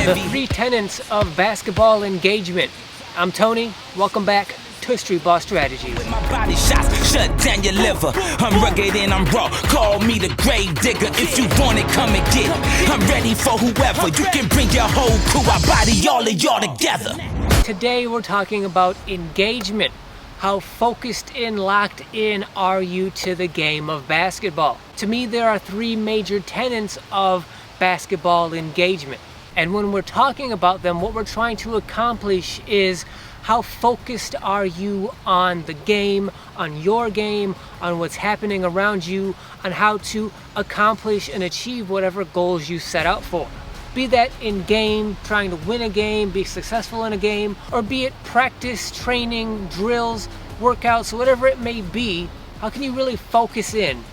The three tenets of basketball engagement. I'm Tony. Welcome back to Streetball Strategies. My body shots shut down your liver. I'm rugged and I'm raw. Call me the grave digger. If you want it, come and get it. I'm ready for whoever. You can bring your whole crew. I body all of y'all together. Today we're talking about engagement. How focused and locked in are you to the game of basketball? To me, there are three major tenets of basketball engagement. And when we're talking about them, what we're trying to accomplish is how focused are you on the game, on your game, on what's happening around you, on how to accomplish and achieve whatever goals you set out for. Be that in game, trying to win a game, be successful in a game, or be it practice, training, drills, workouts, whatever it may be, how can you really focus in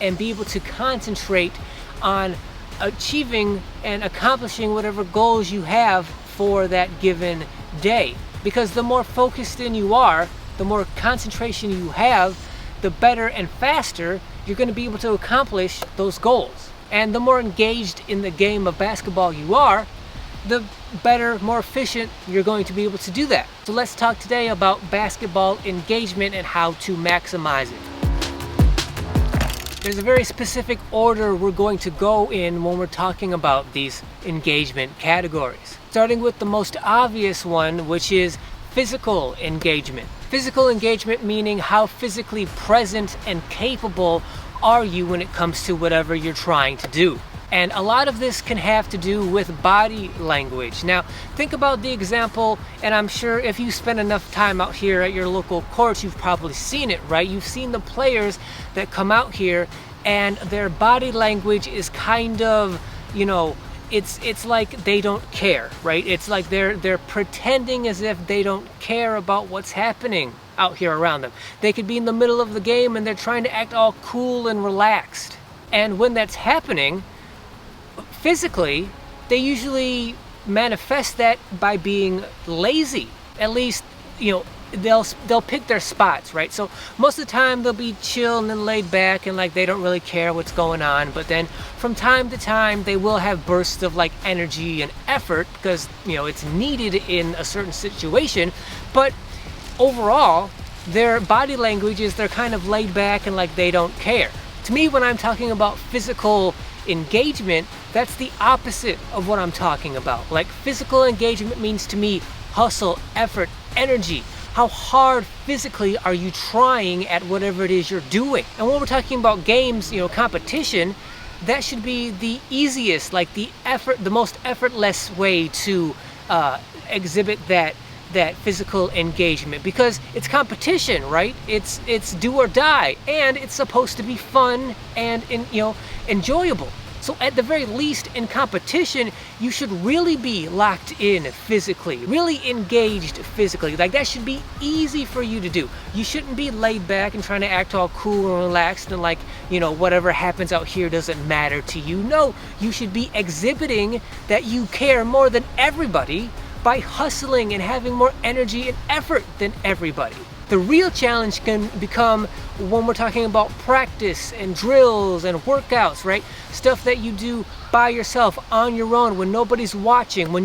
and be able to concentrate on achieving and accomplishing whatever goals you have for that given day? Because the more focused in you are, the more concentration you have, the better and faster you're going to be able to accomplish those goals. And the more engaged in the game of basketball you are, the better, more efficient you're going to be able to do that. So let's talk today about basketball engagement and how to maximize it. There's a very specific order we're going to go in when we're talking about these engagement categories. Starting with the most obvious one, which is physical engagement. Physical engagement meaning how physically present and capable are you when it comes to whatever you're trying to do. And a lot of this can have to do with body language. Now, think about the example, and I'm sure if you spend enough time out here at your local courts, you've probably seen it, right? You've seen the players that come out here and their body language is kind of, it's like they don't care, right? It's like they're pretending as if they don't care about what's happening out here around them. They could be in the middle of the game and they're trying to act all cool and relaxed. And when that's happening, physically, they usually manifest that by being lazy. At least, they'll pick their spots, right? So most of the time they'll be chill and laid back and like they don't really care what's going on. But then from time to time they will have bursts of like energy and effort because it's needed in a certain situation. But overall, their body language is they're kind of laid back and like they don't care. To me, when I'm talking about physical engagement, that's the opposite of what I'm talking about. Like physical engagement means to me hustle, effort, energy. How hard physically are you trying at whatever it is you're doing? And when we're talking about games, competition, that should be the easiest, like the most effortless way to exhibit that physical engagement, because it's competition, right? It's do or die, and it's supposed to be fun and enjoyable. So at the very least in competition, you should really be locked in physically, really engaged physically. Like that should be easy for you to do. You shouldn't be laid back and trying to act all cool and relaxed and like, whatever happens out here doesn't matter to you. No, you should be exhibiting that you care more than everybody by hustling and having more energy and effort than everybody. The real challenge can become when we're talking about practice and drills and workouts, right? Stuff that you do by yourself on your own when nobody's watching, when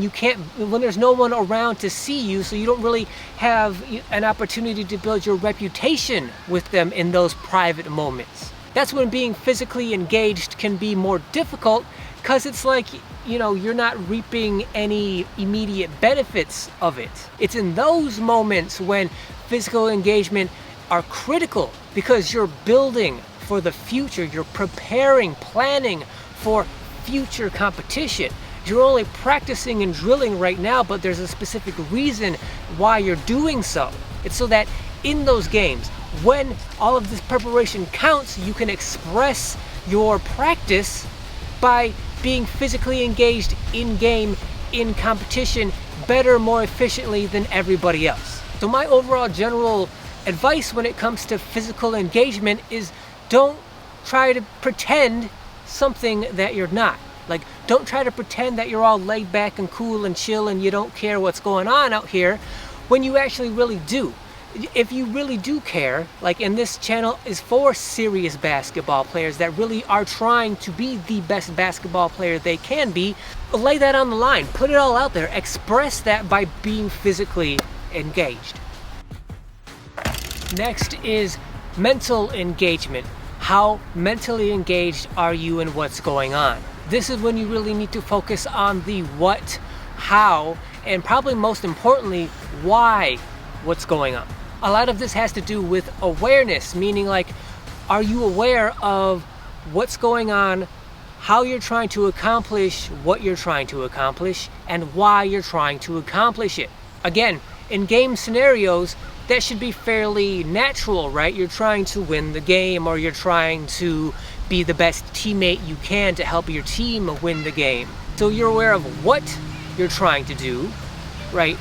there's no one around to see you, so you don't really have an opportunity to build your reputation with them in those private moments. That's when being physically engaged can be more difficult because it's like, you're not reaping any immediate benefits of it. It's in those moments when physical engagement are critical because you're building for the future. You're preparing, planning for future competition. You're only practicing and drilling right now, but there's a specific reason why you're doing so. It's so that in those games, when all of this preparation counts, you can express your practice by being physically engaged in game, in competition, better, more efficiently than everybody else. So my overall general advice when it comes to physical engagement is don't try to pretend something that you're not. Like, don't try to pretend that you're all laid back and cool and chill and you don't care what's going on out here when you actually really do. if you really do care, like, and this channel is for serious basketball players that really are trying to be the best basketball player they can be, lay that on the line, put it all out there, express that by being physically engaged. Next is mental engagement. How mentally engaged are you in what's going on? This is when you really need to focus on the what, how, and probably most importantly, why what's going on. A lot of this has to do with awareness, meaning like, are you aware of what's going on, how you're trying to accomplish what you're trying to accomplish, and why you're trying to accomplish it? Again, in game scenarios, that should be fairly natural, right? You're trying to win the game, or you're trying to be the best teammate you can to help your team win the game. So you're aware of what you're trying to do, right?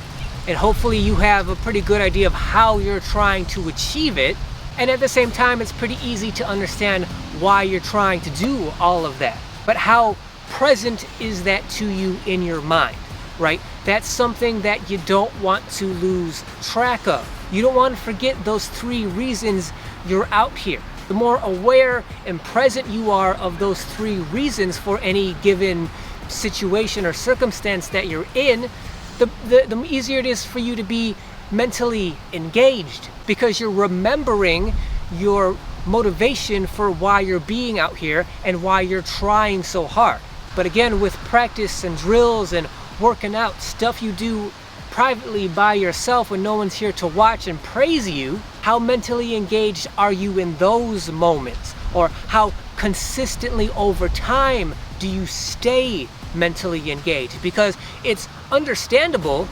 And hopefully you have a pretty good idea of how you're trying to achieve it. And at the same time, it's pretty easy to understand why you're trying to do all of that. But how present is that to you in your mind, right? That's something that you don't want to lose track of. You don't want to forget those 3 reasons you're out here. The more aware and present you are of those 3 reasons for any given situation or circumstance that you're in, the easier it is for you to be mentally engaged, because you're remembering your motivation for why you're being out here and why you're trying so hard. But again, with practice and drills and working out, stuff you do privately by yourself when no one's here to watch and praise you, how mentally engaged are you in those moments? Or how consistently over time do you stay mentally engaged? Because it's understandable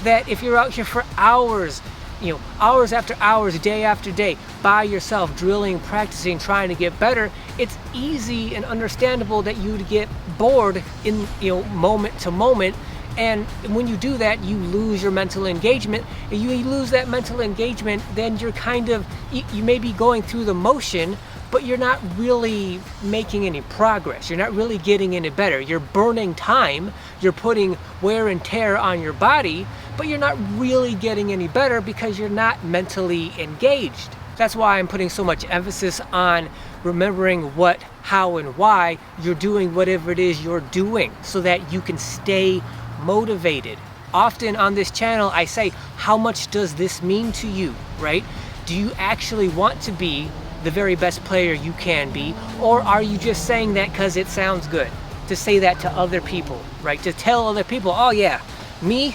that if you're out here for hours, hours after hours, day after day, by yourself, drilling, practicing, trying to get better, it's easy and understandable that you'd get bored in, moment to moment. And when you do that, you lose your mental engagement. And you lose that mental engagement, then you're you may be going through the motion, but you're not really making any progress. You're not really getting any better. You're burning time, you're putting wear and tear on your body, but you're not really getting any better because you're not mentally engaged. That's why I'm putting so much emphasis on remembering what, how, and why you're doing whatever it is you're doing, so that you can stay motivated. Often on this channel, I say, how much does this mean to you, right? Do you actually want to be the very best player you can be, or are you just saying that because it sounds good? To say that to other people, right? To tell other people, oh yeah, me,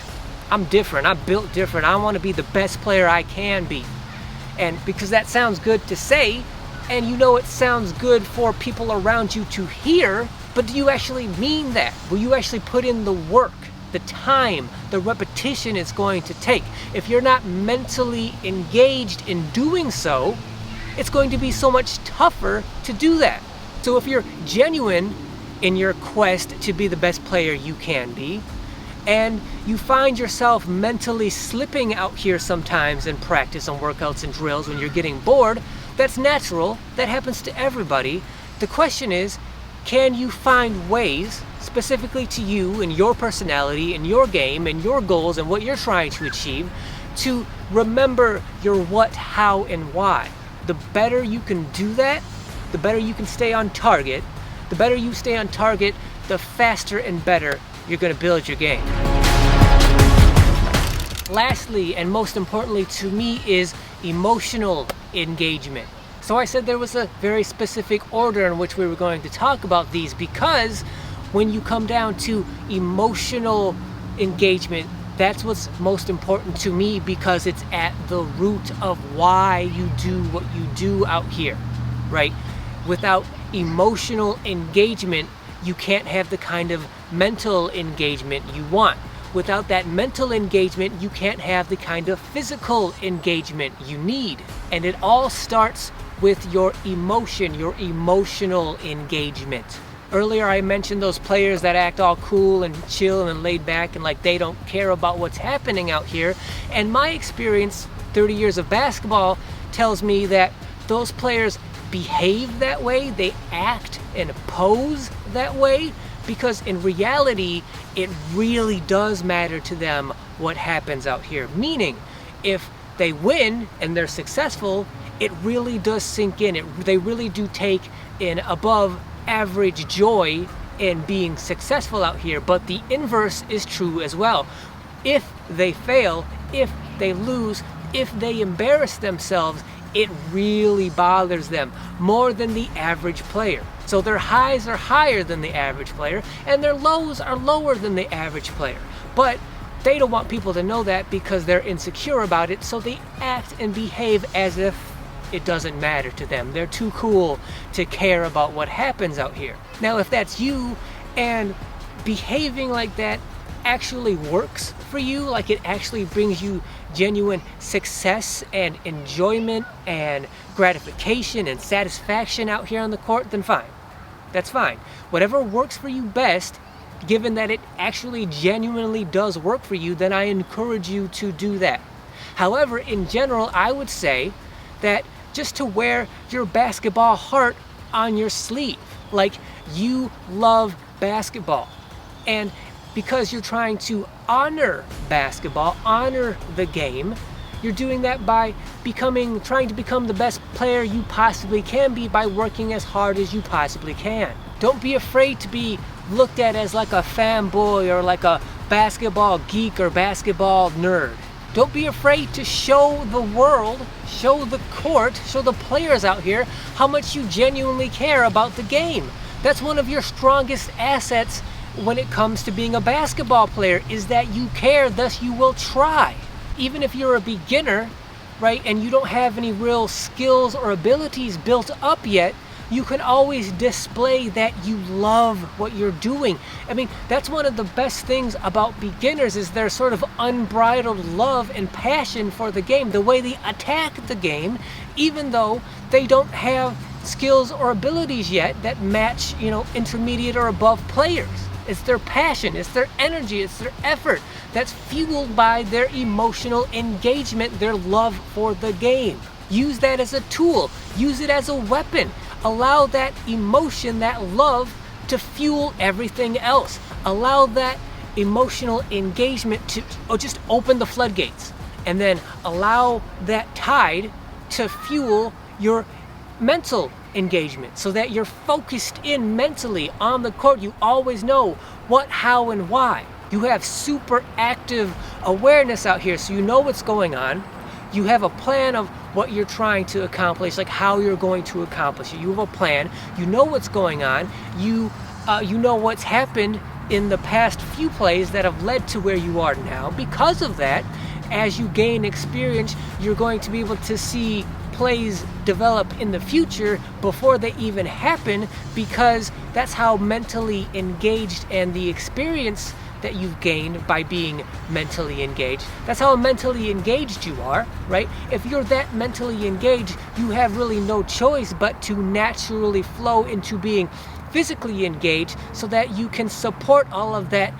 I'm different, I'm built different, I want to be the best player I can be. And because that sounds good to say, and it sounds good for people around you to hear, but do you actually mean that? Will you actually put in the work, the time, the repetition it's going to take? If you're not mentally engaged in doing so, it's going to be so much tougher to do that. So if you're genuine in your quest to be the best player you can be, and you find yourself mentally slipping out here sometimes in practice on workouts and drills when you're getting bored, that's natural. That happens to everybody. The question is, can you find ways specifically to you and your personality and your game and your goals and what you're trying to achieve to remember your what, how, and why? The better you can do that, the better you can stay on target. The better you stay on target, the faster and better you're going to build your game. Lastly, and most importantly to me, is emotional engagement. So I said there was a very specific order in which we were going to talk about these, because when you come down to emotional engagement, that's what's most important to me, because it's at the root of why you do what you do out here, right? Without emotional engagement, you can't have the kind of mental engagement you want. Without that mental engagement, you can't have the kind of physical engagement you need. And it all starts with your emotion, your emotional engagement. Earlier I mentioned those players that act all cool and chill and laid back and like they don't care about what's happening out here. And my experience, 30 years of basketball, tells me that those players behave that way, they act and pose that way, because in reality, it really does matter to them what happens out here. Meaning, if they win and they're successful, it really does sink in. They really do take an above average joy in being successful out here. But the inverse is true as well. If they fail, if they lose, if they embarrass themselves, it really bothers them more than the average player. So their highs are higher than the average player, and their lows are lower than the average player. But they don't want people to know that because they're insecure about it, so they act and behave as if it doesn't matter to them. They're too cool to care about what happens out here. Now, if that's you and behaving like that actually works for you, like it actually brings you genuine success and enjoyment and gratification and satisfaction out here on the court, then fine. That's fine. Whatever works for you best, given that it actually genuinely does work for you, then I encourage you to do that. However, in general, I would say that just to wear your basketball heart on your sleeve, like you love basketball, and because you're trying to honor basketball, honor the game, you're doing that by trying to become the best player you possibly can be by working as hard as you possibly can. Don't be afraid to be looked at as like a fanboy or like a basketball geek or basketball nerd. Don't be afraid to show the world, show the court, show the players out here how much you genuinely care about the game. That's one of your strongest assets when it comes to being a basketball player, is that you care, thus you will try. Even if you're a beginner, right, and you don't have any real skills or abilities built up yet, you can always display that you love what you're doing. I mean, that's one of the best things about beginners, is their sort of unbridled love and passion for the game, the way they attack the game, even though they don't have skills or abilities yet that match, intermediate or above players. It's their passion, it's their energy, it's their effort that's fueled by their emotional engagement, their love for the game. Use that as a tool, use it as a weapon. Allow that emotion, that love, to fuel everything else. Allow that emotional engagement to just open the floodgates, and then allow that tide to fuel your mental engagement so that you're focused in mentally on the court. You always know what, how, and why. You have super active awareness out here, so you know what's going on. You have a plan of what you're trying to accomplish, like how you're going to accomplish it. You have a plan. You know what's going on. You know what's happened in the past few plays that have led to where you are now. Because of that, as you gain experience, you're going to be able to see plays develop in the future before they even happen, because that's how mentally engaged, and the experience that you've gained by being mentally engaged, that's how mentally engaged you are, right? If you're that mentally engaged, you have really no choice but to naturally flow into being physically engaged, so that you can support all of that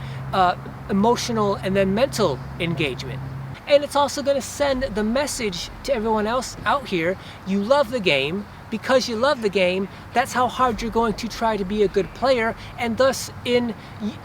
emotional and then mental engagement. And it's also going to send the message to everyone else out here: you love the game. Because you love the game, that's how hard you're going to try to be a good player, and thus in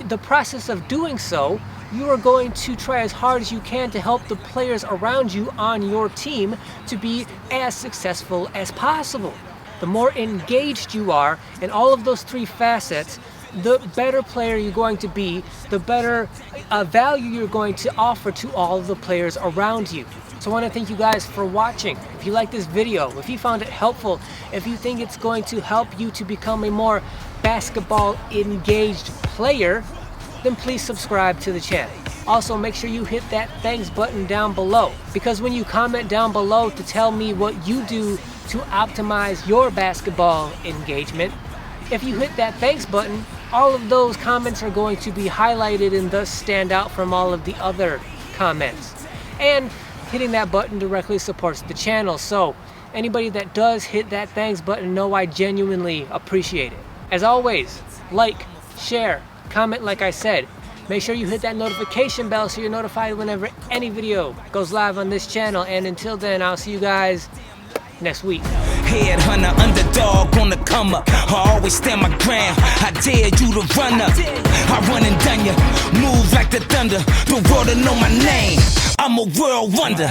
the process of doing so, you are going to try as hard as you can to help the players around you on your team to be as successful as possible. The more engaged you are in all of those three facets, the better player you're going to be, the better value you're going to offer to all of the players around you. So I want to thank you guys for watching. If you like this video, if you found it helpful, if you think it's going to help you to become a more basketball engaged player, then please subscribe to the channel. Also, make sure you hit that thanks button down below, because when you comment down below to tell me what you do to optimize your basketball engagement, if you hit that thanks button, all of those comments are going to be highlighted and thus stand out from all of the other comments. And hitting that button directly supports the channel, so anybody that does hit that thanks button, know I genuinely appreciate it. As always, like, share, comment like I said. Make sure you hit that notification bell so you're notified whenever any video goes live on this channel. And until then, I'll see you guys next week. Headhunter, underdog on the come up. I always stand my ground. I dare you to run up. I run and done ya. Move like the thunder. The world to know my name. I'm a world wonder.